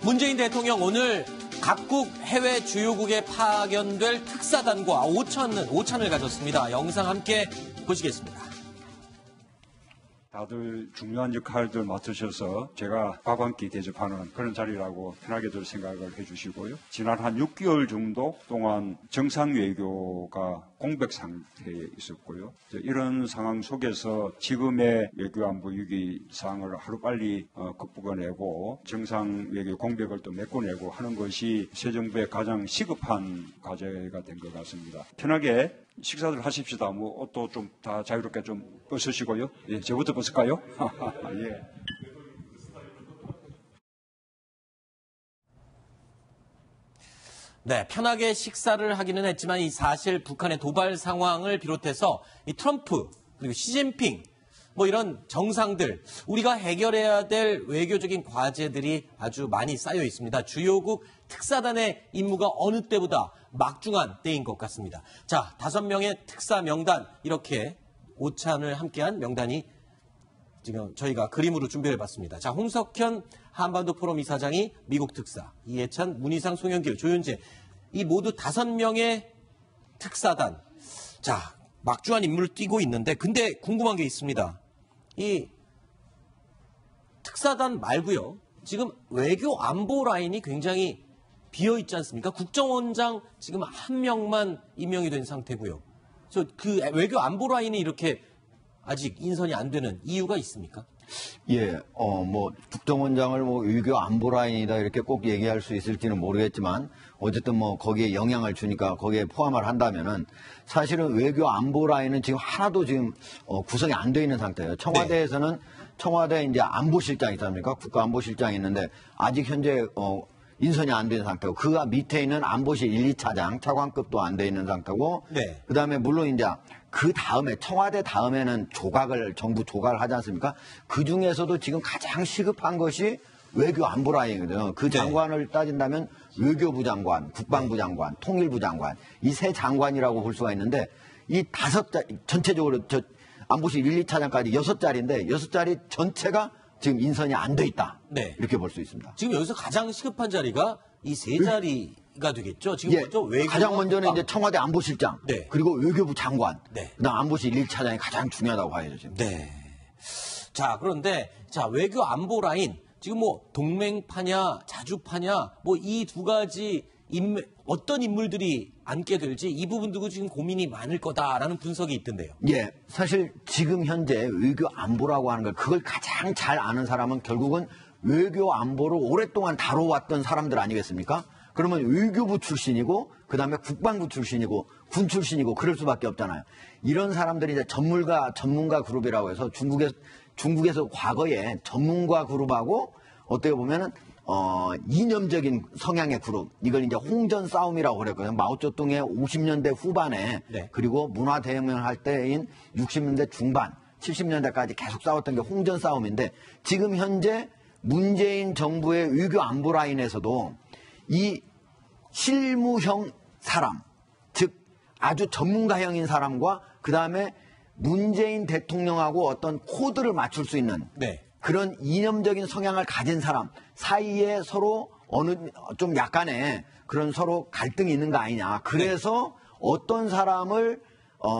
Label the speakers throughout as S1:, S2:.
S1: 문재인 대통령 오늘 각국 해외 주요국에 파견될 특사단과 오찬을 가졌습니다. 영상 함께 보시겠습니다.
S2: 다들 중요한 역할들 맡으셔서 제가 밥 한 끼 대접하는 그런 자리라고 편하게들 생각을 해주시고요. 지난 한 6개월 정도 동안 정상 외교가 공백 상태에 있었고요. 이런 상황 속에서 지금의 외교안보 위기 상황을 하루빨리 극복해내고 정상 외교 공백을 또 메꿔내고 하는 것이 새 정부의 가장 시급한 과제가 된 것 같습니다. 편하게 식사들 하십시다. 뭐 옷도 좀 다 자유롭게 좀 벗으시고요. 예, 저부터 벗을까요? 예.
S1: 네, 편하게 식사를 하기는 했지만 이 사실 북한의 도발 상황을 비롯해서 이 트럼프 그리고 시진핑 뭐 이런 정상들 우리가 해결해야 될 외교적인 과제들이 아주 많이 쌓여 있습니다. 주요국 특사단의 임무가 어느 때보다 막중한 때인 것 같습니다. 자, 5명의 특사 명단 이렇게 오찬을 함께한 명단이 지금 저희가 그림으로 준비해봤습니다. 자, 홍석현 한반도 포럼 이사장이 미국 특사, 이해찬, 문희상, 송영길, 조윤재 이 모두 5명의 특사단. 자, 막중한 임무를 띄고 있는데 근데 궁금한 게 있습니다. 이 특사단 말고요. 지금 외교 안보 라인이 굉장히 비어 있지 않습니까? 국정원장 지금 1명만 임명이 된 상태고요. 그래서 그 외교 안보 라인이 이렇게 아직 인선이 안 되는 이유가 있습니까?
S3: 예, 뭐 국정원장을 뭐 외교 안보 라인이다 이렇게 꼭 얘기할 수 있을지는 모르겠지만 어쨌든 뭐 거기에 영향을 주니까 거기에 포함을 한다면은 사실은 외교 안보 라인은 지금 하나도 지금 구성이 안 돼 있는 상태예요. 청와대에서는 네. 청와대 이제 안보실장 있지 않습니까? 국가안보실장이 있는데 아직 현재 인선이 안 된 상태고 그 밑에 있는 안보실 1, 2차장 차관급도 안 돼 있는 상태고 네. 그다음에 물론 이제 그 다음에 청와대 다음에는 정부 조각을 하지 않습니까? 그 중에서도 지금 가장 시급한 것이 외교 안보 라인이거든요. 그 장관을 네. 따진다면 외교부 장관, 국방부 장관, 통일부 장관 이 세 장관이라고 볼 수가 있는데 이 5자 전체적으로 안보실 1, 2차장까지 6자리인데 6자리 전체가 지금 인선이 안 돼 있다. 네. 이렇게 볼 수 있습니다.
S1: 지금 여기서 가장 시급한 자리가 이 3자리가 되겠죠. 지금
S3: 예,
S1: 먼저 외교
S3: 가장 먼저는 이제 청와대 안보실장, 네. 그리고 외교부 장관,
S1: 네.
S3: 그다음 안보실 1차장이 가장 중요하다고 봐야죠. 지금.
S1: 네. 자, 그런데 자 외교 안보 라인 지금 뭐 동맹파냐 자주파냐 뭐 이 두 가지 어떤 인물들이 앉게 될지 이 부분도 지금 고민이 많을 거다라는 분석이 있던데요.
S3: 예, 사실 지금 현재 외교 안보라고 하는 걸 그걸 가장 잘 아는 사람은 결국은 외교 안보를 오랫동안 다뤄왔던 사람들 아니겠습니까? 그러면 외교부 출신이고 그다음에 국방부 출신이고 군 출신이고 그럴 수밖에 없잖아요. 이런 사람들이 이제 전문가 그룹이라고 해서 중국에서 과거에 전문가 그룹하고 어떻게 보면은 이념적인 성향의 그룹, 이걸 이제 홍전 싸움이라고 그랬거든요. 마오쩌둥의 50년대 후반에 네. 그리고 문화대혁명을 할 때인 60년대 중반, 70년대까지 계속 싸웠던 게 홍전 싸움인데 지금 현재 문재인 정부의 외교 안보 라인에서도 이 실무형 사람, 즉 아주 전문가형인 사람과 그 다음에 문재인 대통령하고 어떤 코드를 맞출 수 있는 네. 그런 이념적인 성향을 가진 사람 사이에 서로 좀 약간의 그런 서로 갈등이 있는 거 아니냐. 그래서 어떤 사람을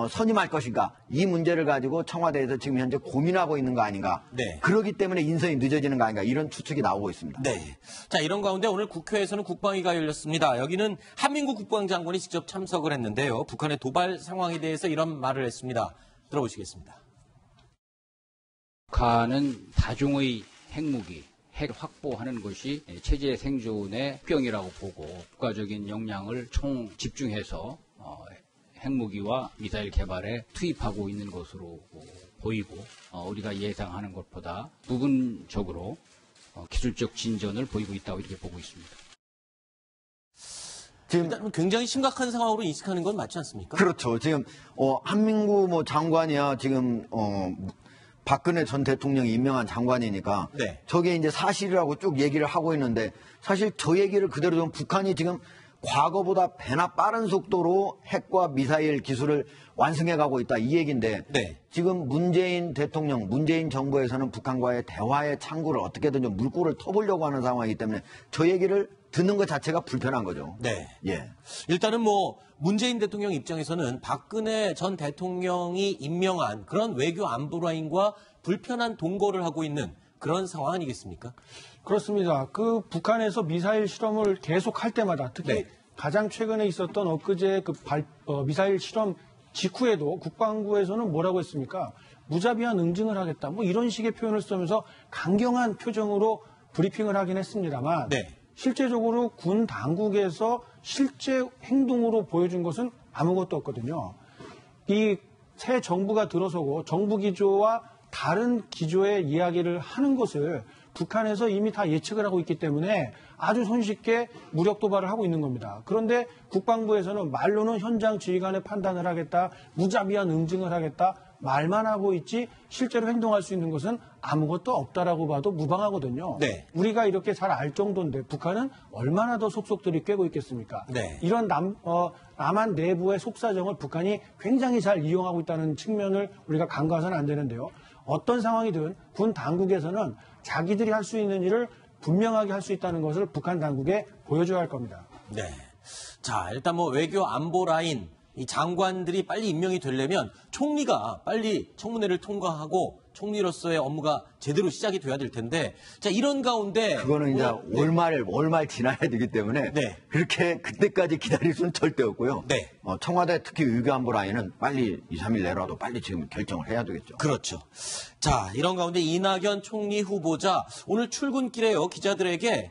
S3: 선임할 것인가. 이 문제를 가지고 청와대에서 지금 현재 고민하고 있는 거 아닌가. 네. 그렇기 때문에 인선이 늦어지는 거 아닌가. 이런 추측이 나오고 있습니다.
S1: 네. 자, 이런 가운데 오늘 국회에서는 국방위가 열렸습니다. 여기는 한민구 국방장관이 직접 참석을 했는데요. 북한의 도발 상황에 대해서 이런 말을 했습니다. 들어보시겠습니다.
S4: 북한은 다중의 핵무기, 핵 확보하는 것이 체제 생존의 필요이라고 보고 국가적인 역량을 총 집중해서 핵무기와 미사일 개발에 투입하고 있는 것으로 보이고 우리가 예상하는 것보다 부분적으로 기술적 진전을 보이고 있다고 이렇게 보고 있습니다.
S1: 지금 일단 굉장히 심각한 상황으로 인식하는 건 맞지 않습니까?
S3: 그렇죠. 지금 한민구 장관이야 지금 박근혜 전 대통령이 임명한 장관이니까 네. 저게 이제 사실이라고 쭉 얘기를 하고 있는데 사실 저 얘기를 그대로 좀 북한이 지금 과거보다 배나 빠른 속도로 핵과 미사일 기술을 완성해가고 있다 이 얘기인데
S1: 네.
S3: 지금 문재인 대통령, 문재인 정부에서는 북한과의 대화의 창구를 어떻게든 좀 물꼬를 터보려고 하는 상황이기 때문에 저 얘기를 듣는 것 자체가 불편한 거죠.
S1: 네.
S3: 예.
S1: 일단은 뭐 문재인 대통령 입장에서는 박근혜 전 대통령이 임명한 그런 외교 안보라인과 불편한 동거를 하고 있는 그런 상황 아니겠습니까?
S5: 그렇습니다. 그 북한에서 미사일 실험을 계속 할 때마다 특히
S1: 네.
S5: 가장 최근에 있었던 엊그제 그 미사일 실험 직후에도 국방부에서는 뭐라고 했습니까? 무자비한 응징을 하겠다. 뭐 이런 식의 표현을 쓰면서 강경한 표정으로 브리핑을 하긴 했습니다만
S1: 네.
S5: 실제적으로 군 당국에서 실제 행동으로 보여준 것은 아무것도 없거든요. 이 새 정부가 들어서고 정부 기조와 다른 기조의 이야기를 하는 것을 북한에서 이미 다 예측을 하고 있기 때문에 아주 손쉽게 무력 도발을 하고 있는 겁니다. 그런데 국방부에서는 말로는 현장 지휘관의 판단을 하겠다, 무자비한 응징을 하겠다, 말만 하고 있지 실제로 행동할 수 있는 것은 아무것도 없다라고 봐도 무방하거든요.
S1: 네.
S5: 우리가 이렇게 잘 알 정도인데 북한은 얼마나 더 속속들이 꿰고 있겠습니까?
S1: 네.
S5: 이런 남한 내부의 속사정을 북한이 굉장히 잘 이용하고 있다는 측면을 우리가 간과해서는 안 되는데요. 어떤 상황이든 군 당국에서는 자기들이 할 수 있는 일을 분명하게 할 수 있다는 것을 북한 당국에 보여줘야 할 겁니다.
S1: 네. 자, 일단 뭐 외교 안보 라인 이 장관들이 빨리 임명이 되려면 총리가 빨리 청문회를 통과하고 총리로서의 업무가 제대로 시작이 돼야 될 텐데 자, 이런 가운데
S3: 그거는 이제
S1: 네.
S3: 월말 지나야 되기 때문에
S1: 네.
S3: 그렇게 그때까지 기다릴 수는 절대 없고요.
S1: 네.
S3: 청와대 특히 외교안보 라인은 빨리 2, 3일 내로라도 빨리 지금 결정을 해야 되겠죠.
S1: 그렇죠. 자, 이런 가운데 이낙연 총리 후보자 오늘 출근길에요 기자들에게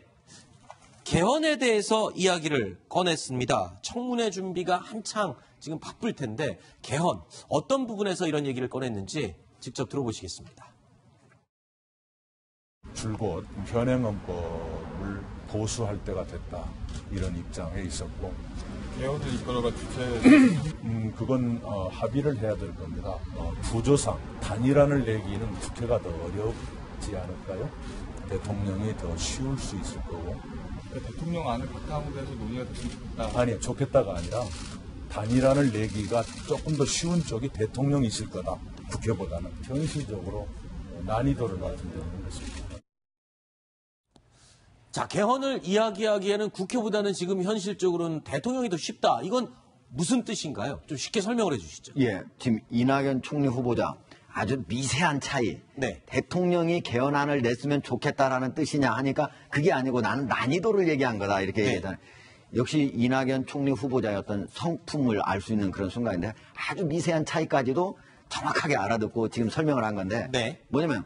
S1: 개헌에 대해서 이야기를 꺼냈습니다. 청문회 준비가 한창 지금 바쁠 텐데 개헌 어떤 부분에서 이런 얘기를 꺼냈는지 직접 들어보시겠습니다.
S6: 줄곧 현행헌법을 보수할 때가 됐다 이런 입장에 있었고
S7: 개헌을 이끌어갈 주체
S6: 그건 합의를 해야 될 겁니다. 구조상 단일안을 내기는 국회가 더 어렵지 않을까요? 대통령이 더 쉬울 수 있을 거고
S7: 대통령 안을 바탕으로 해서 논의가 됐으면 좋겠다.
S6: 아니 좋겠다가 아니라 단일안을 내기가 조금 더 쉬운 쪽이 대통령이실 거다. 국회보다는 현실적으로 난이도를 말씀드리는 것입니다.
S1: 자, 개헌을 이야기하기에는 국회보다는 지금 현실적으로는 대통령이 더 쉽다. 이건 무슨 뜻인가요? 좀 쉽게 설명을 해 주시죠.
S3: 예, 지금 이낙연 총리 후보자 아주 미세한 차이.
S1: 네.
S3: 대통령이 개헌안을 냈으면 좋겠다라는 뜻이냐 하니까 그게 아니고 나는 난이도를 얘기한 거다 이렇게
S1: 네.
S3: 얘기했잖아요. 역시 이낙연 총리 후보자의 어떤 성품을 알 수 있는 그런 순간인데 아주 미세한 차이까지도 정확하게 알아듣고 지금 설명을 한 건데
S1: 네.
S3: 뭐냐면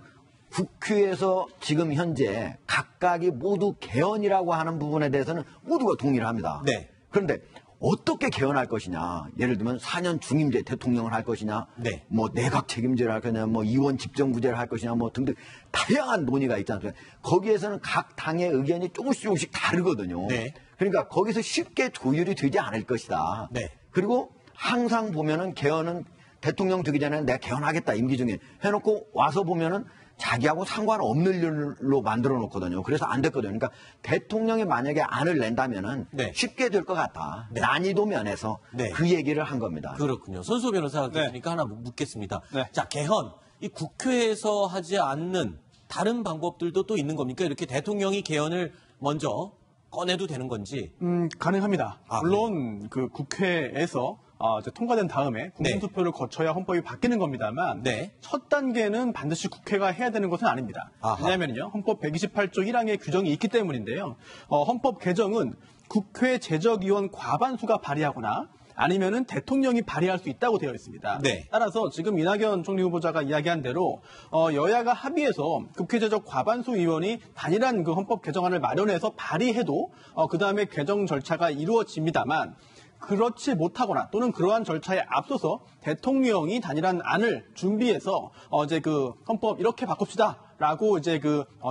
S3: 국회에서 지금 현재 각각이 모두 개헌이라고 하는 부분에 대해서는 모두가 동의를 합니다.
S1: 네.
S3: 그런데 어떻게 개헌할 것이냐. 예를 들면 4년 중임제 대통령을 할 것이냐.
S1: 네.
S3: 뭐 내각 책임제를 할 거냐. 뭐 의원 집정부제를 할 것이냐. 뭐 등등 다양한 논의가 있지 않습니까? 거기에서는 각 당의 의견이 조금씩 다르거든요.
S1: 네.
S3: 그러니까 거기서 쉽게 조율이 되지 않을 것이다.
S1: 네.
S3: 그리고 항상 보면은 개헌은 대통령 되기 전에 내가 개헌하겠다 임기 중에 해놓고 와서 보면은 자기하고 상관없는 일로 만들어 놓거든요. 그래서 안 됐거든요. 그러니까 대통령이 만약에 안을 낸다면은
S1: 네.
S3: 쉽게 될 것 같다.
S1: 네.
S3: 난이도 면에서
S1: 네.
S3: 그 얘기를 한 겁니다.
S1: 그렇군요. 손수호 변호사가 계시니까 하나 묻겠습니다.
S5: 네.
S1: 자, 개헌. 이 국회에서 하지 않는 다른 방법들도 또 있는 겁니까? 이렇게 대통령이 개헌을 먼저 꺼내도 되는 건지.
S8: 가능합니다.
S1: 아,
S8: 물론 그 국회에서 이제 통과된 다음에 국민투표를 거쳐야 헌법이 바뀌는 겁니다만
S1: 네.
S8: 첫 단계는 반드시 국회가 해야 되는 것은 아닙니다.
S1: 아하.
S8: 왜냐하면요. 헌법 128조 1항의 규정이 있기 때문인데요. 헌법 개정은 국회 제적위원 과반수가 발의하거나 아니면은 대통령이 발의할 수 있다고 되어 있습니다.
S1: 네.
S8: 따라서 지금 이낙연 총리 후보자가 이야기한 대로 여야가 합의해서 국회 제적 과반수 의원이 단일한 그 헌법 개정안을 마련해서 발의해도 그 다음에 개정 절차가 이루어집니다만 그렇지 못하거나 또는 그러한 절차에 앞서서 대통령이 단일한 안을 준비해서 이제 그 헌법 이렇게 바꿉시다라고 이제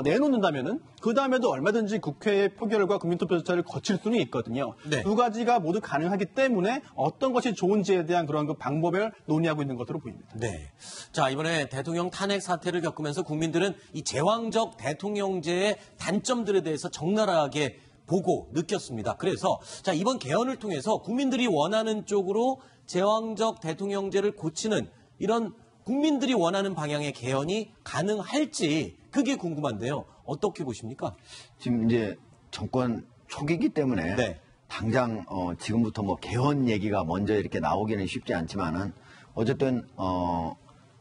S8: 내놓는다면은 그 다음에도 얼마든지 국회의 표결과 국민투표 절차를 거칠 수는 있거든요.
S1: 네.
S8: 두 가지가 모두 가능하기 때문에 어떤 것이 좋은지에 대한 그런 그 방법을 논의하고 있는 것으로 보입니다.
S1: 네. 자, 이번에 대통령 탄핵 사태를 겪으면서 국민들은 이 제왕적 대통령제의 단점들에 대해서 적나라하게 보고 느꼈습니다. 그래서 자, 이번 개헌을 통해서 국민들이 원하는 쪽으로 제왕적 대통령제를 고치는 이런 국민들이 원하는 방향의 개헌이 가능할지 그게 궁금한데요. 어떻게 보십니까?
S3: 지금 이제 정권 초기이기 때문에
S1: 네.
S3: 당장 지금부터 뭐 개헌 얘기가 먼저 이렇게 나오기는 쉽지 않지만은 어쨌든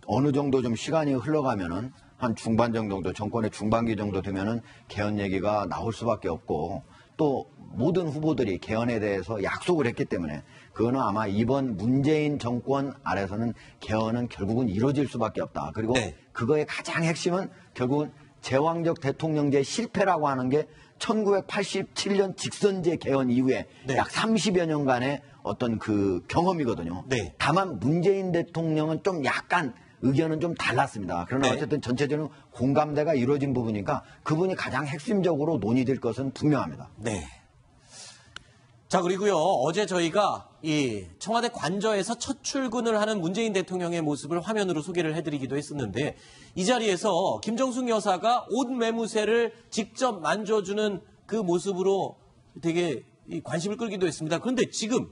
S3: 어느 정도 좀 시간이 흘러가면은 한 중반 정도, 정권의 중반기 정도 되면은 개헌 얘기가 나올 수밖에 없고 또 모든 후보들이 개헌에 대해서 약속을 했기 때문에 그거는 아마 이번 문재인 정권 아래서는 개헌은 결국은 이루어질 수밖에 없다. 그리고
S1: 네.
S3: 그거의 가장 핵심은 결국은 제왕적 대통령제 실패라고 하는 게 1987년 직선제 개헌 이후에
S1: 네.
S3: 약 30여 년간의 어떤 그 경험이거든요.
S1: 네.
S3: 다만 문재인 대통령은 좀 약간 의견은 좀 달랐습니다. 그러나
S1: 네.
S3: 어쨌든 전체적으로 공감대가 이루어진 부분이니까 그분이 가장 핵심적으로 논의될 것은 분명합니다.
S1: 네. 자, 그리고요, 어제 저희가 이 청와대 관저에서 첫 출근을 하는 문재인 대통령의 모습을 화면으로 소개를 해드리기도 했었는데, 이 자리에서 김정숙 여사가 옷 매무새를 직접 만져주는 그 모습으로 되게 관심을 끌기도 했습니다. 그런데 지금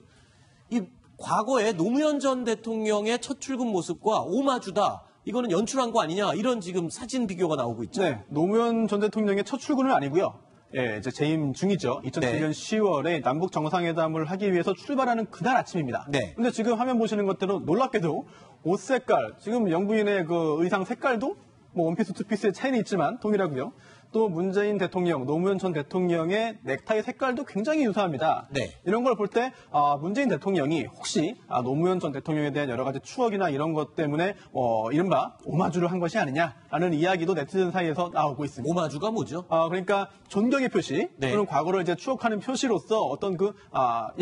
S1: 이 과거에 노무현 전 대통령의 첫 출근 모습과 오마주다, 이거는 연출한 거 아니냐, 이런 지금 사진 비교가 나오고 있죠.
S8: 네, 노무현 전 대통령의 첫 출근은 아니고요. 예, 이제 재임 중이죠. 2007년 10월에 남북 정상회담을 하기 위해서 출발하는 그날 아침입니다.
S1: 네.
S8: 근데 지금 화면 보시는 것대로 놀랍게도 옷 색깔, 지금 영부인의 그 의상 색깔도 뭐 원피스, 투피스의 차이는 있지만 동일하고요. 또 문재인 대통령, 노무현 전 대통령의 넥타이 색깔도 굉장히 유사합니다.
S1: 네.
S8: 이런 걸 볼 때 문재인 대통령이 혹시 노무현 전 대통령에 대한 여러 가지 추억이나 이런 것 때문에 이른바 오마주를 한 것이 아니냐라는 이야기도 네티즌 사이에서 나오고 있습니다.
S1: 오마주가 뭐죠?
S8: 그러니까 존경의 표시
S1: 네.
S8: 또는 과거를 이제 추억하는 표시로서 어떤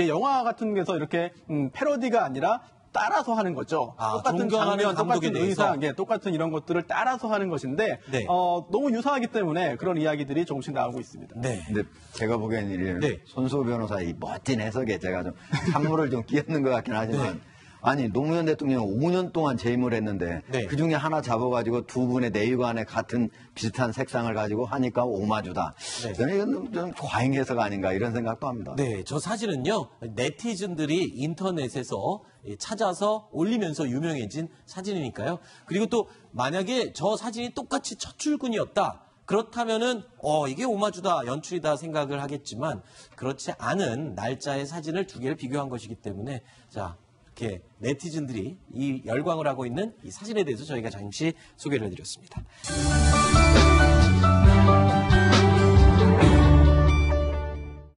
S8: 영화 같은 데서 이렇게 패러디가 아니라 따라서 하는 거죠. 똑같은
S1: 존경하는
S8: 장면,
S1: 감독에
S8: 똑같은
S1: 대해서.
S8: 의상, 똑같은 이런 것들을 따라서 하는 것인데
S1: 네.
S8: 너무 유사하기 때문에 그런 이야기들이 조금씩 나오고 있습니다.
S1: 네.
S3: 근데 제가 보기에는
S1: 네.
S3: 손수호 변호사의 멋진 해석에 제가 좀 찬물을 좀 끼얹는 것 같긴 하지만 아니 노무현 대통령은 5년 동안 재임을 했는데
S1: 네.
S3: 그중에 하나 잡아가지고 두 분의 내유관에 같은 비슷한 색상을 가지고 하니까 오마주다.
S1: 네.
S3: 저는 이건 좀 과잉 해석 아닌가 이런 생각도 합니다.
S1: 네, 저 사진은요, 네티즌들이 인터넷에서 찾아서 올리면서 유명해진 사진이니까요. 그리고 또 만약에 저 사진이 똑같이 첫 출근이었다. 그렇다면은 이게 오마주다, 연출이다 생각을 하겠지만 그렇지 않은 날짜의 사진을 두 개를 비교한 것이기 때문에 자, 이렇게 네티즌들이 이 열광을 하고 있는 이 사진에 대해서 저희가 잠시 소개를 해드렸습니다.